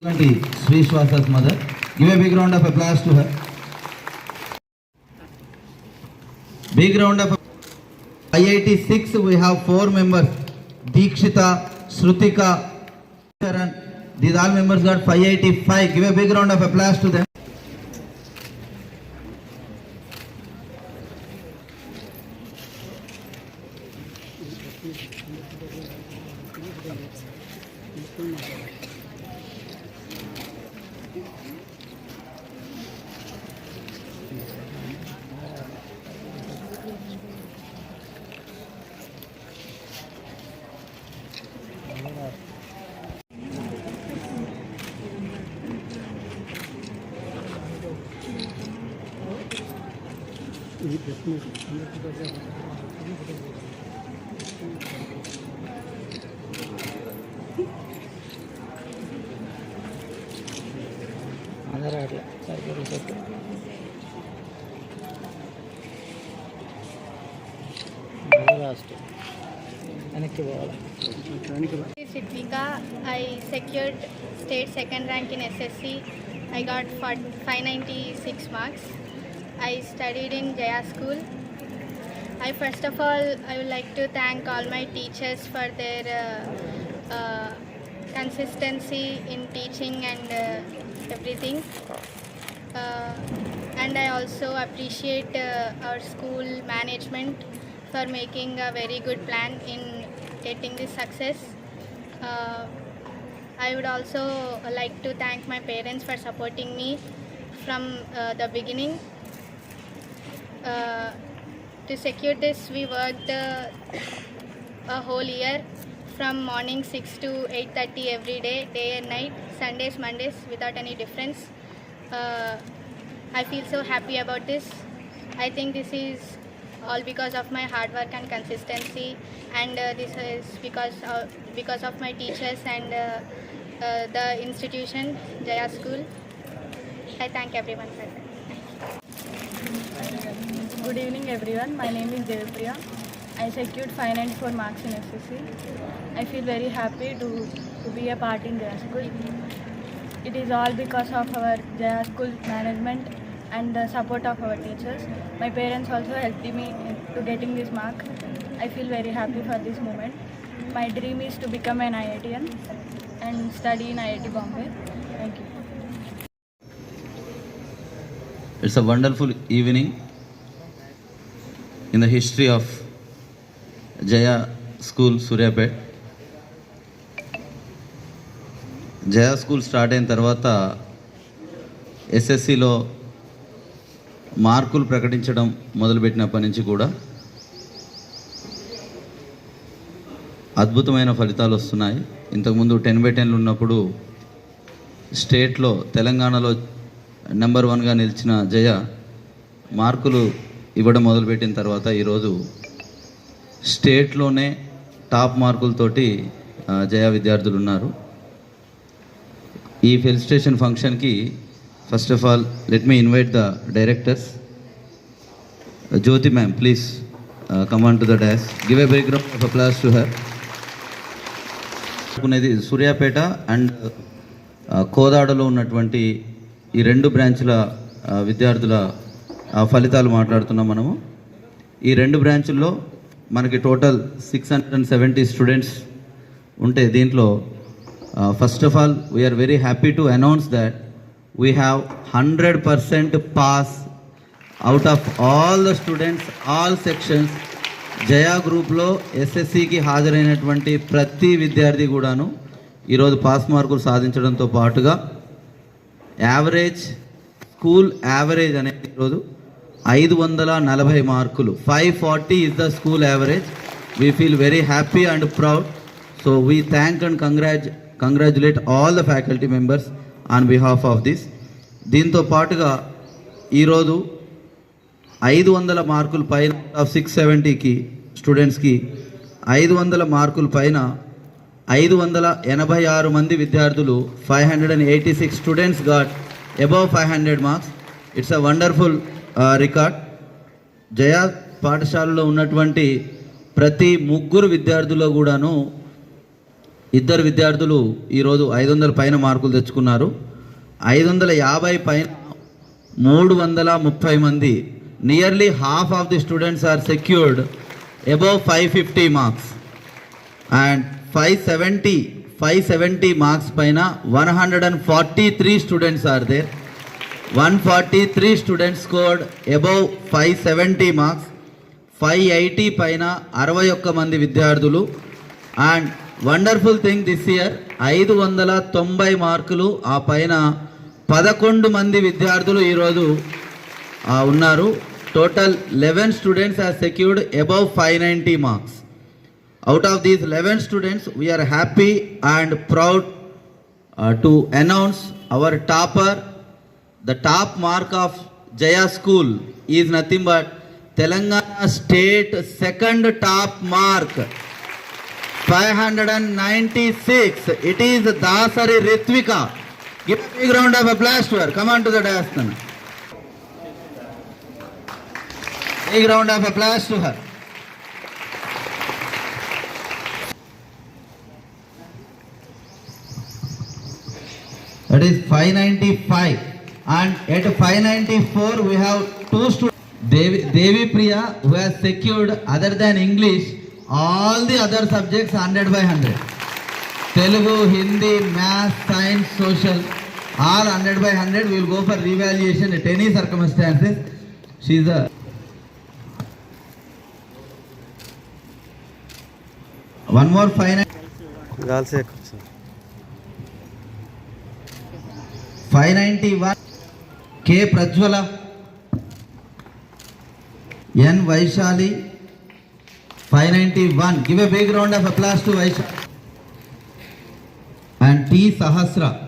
Sri Shwasa's mother. Give a big round of applause to her. Big round of IIT 6, we have 4 members. Deekshita, Shrutika, Karan. These all members got 585. Give a big round of applause to them. Sitvika, I secured state second rank in SSC. I got 596 marks. I studied in Jaya School. First of all, I would like to thank all my teachers for their consistency in teaching and everything. And I also appreciate our school management for making a very good plan in getting this success. I would also like to thank my parents for supporting me from the beginning. To secure this, we worked a whole year from morning 6 to 8:30 every day, day and night, Sundays, Mondays, without any difference. I feel so happy about this. I think this is all because of my hard work and consistency, and this is because of my teachers and the institution, Jaya School. I thank everyone for that. Good evening everyone, my name is Devapriya. I secured 594 marks in SSC. I feel very happy to be a part in Jaya School. It is all because of our Jaya School management and the support of our teachers. My parents also helped me to getting this mark. I feel very happy for this moment. My dream is to become an IITian and study in IIT Bombay. Thank you. It's a wonderful evening in the history of Jaya School, Suryapet. Jaya School start అయిన తర్వాత ఎస్ఎస్సిలో మార్కులు ప్రకటించడం మొదలుపెట్టినప్పటి నుంచి కూడా అద్భుతమైన ఫలితాలు వస్తున్నాయి. ఇంతకుముందు 10/10 ఉన్నప్పుడు స్టేట్లో తెలంగాణలో నెంబర్ 1గా నిలిచిన జయ మార్కులు ఇవ్వడం మొదలుపెట్టిన తర్వాత ఈరోజు స్టేట్లోనే టాప్ మార్కులతోటి జయ విద్యార్థులు ఉన్నారు. ఈ ఫెలిసిటేషన్ ఫంక్షన్కి first of all let me invite the directors. Jyothi ma'am, please come on to the dais. Give a big round of applause to her. అనేది సూర్యాపేట అండ్ కోదాడలో ఉన్నటువంటి ఈ 2 బ్రాంచుల విద్యార్థుల ఫలితాలు మాట్లాడుతున్నాం మనము. ఈ 2 బ్రాంచుల్లో మనకి టోటల్ 670 స్టూడెంట్స్ ఉంటే దీంట్లో first of all we are very happy to announce that we have 100% pass out of all the students, all sections. Jaya గ్రూప్లో ఎస్ఎస్సికి హాజరైనటువంటి ప్రతి విద్యార్థి కూడాను ఈరోజు పాస్ మార్కులు సాధించడంతో పాటుగా యావరేజ్, స్కూల్ యావరేజ్ అనేది ఈరోజు 540 మార్కులు. 540 is the school average. We feel very happy and proud. So we thank and congratulate all the faculty members on behalf of this. దీంతో పాటుగా ఈరోజు 500 మార్కుల పైన ఆఫ్ 670కి స్టూడెంట్స్కి 500 మార్కుల పైన 586 మంది విద్యార్థులు, 586 students got above 500 marks. It's a wonderful record. Jaya పాఠశాలలో ఉన్నటువంటి ప్రతి 3 విద్యార్థుల్లో కూడాను ఇద్దరు విద్యార్థులు ఈరోజు 500 పైన మార్కులు తెచ్చుకున్నారు. 550 పైన 330 మంది, nearly half of the students are secured above 550 marks. And 570 marks పైన 143 students are there. 143 students scored above 570 marks. 580 పైన 61 మంది విద్యార్థులు. And wonderful thing this year 590 మార్కులు ఆ పైన 11 మంది విద్యార్థులు ఈరోజు ఉన్నారు. Total 11 students are secured above 590 marks. Out of these 11 students, we are happy and proud to announce our topper. The top mark of Jaya School is nothing but Telangana State second top mark, 596. It is Dasari Ritvika. Give a big round of applause to her. Come on to the dais. Big round of applause to her. That is 595, and at 594 we have two students, Devi Priya, who has secured other than English all the other subjects 100 by 100. Telugu, Hindi, Math, Science, Social, all 100 by 100. We will go for revaluation at any circumstances. She is a one more 591, K. Prajwala, N. Vaishali, 591. Give a big round of applause to Vaishali. And T. Sahasra.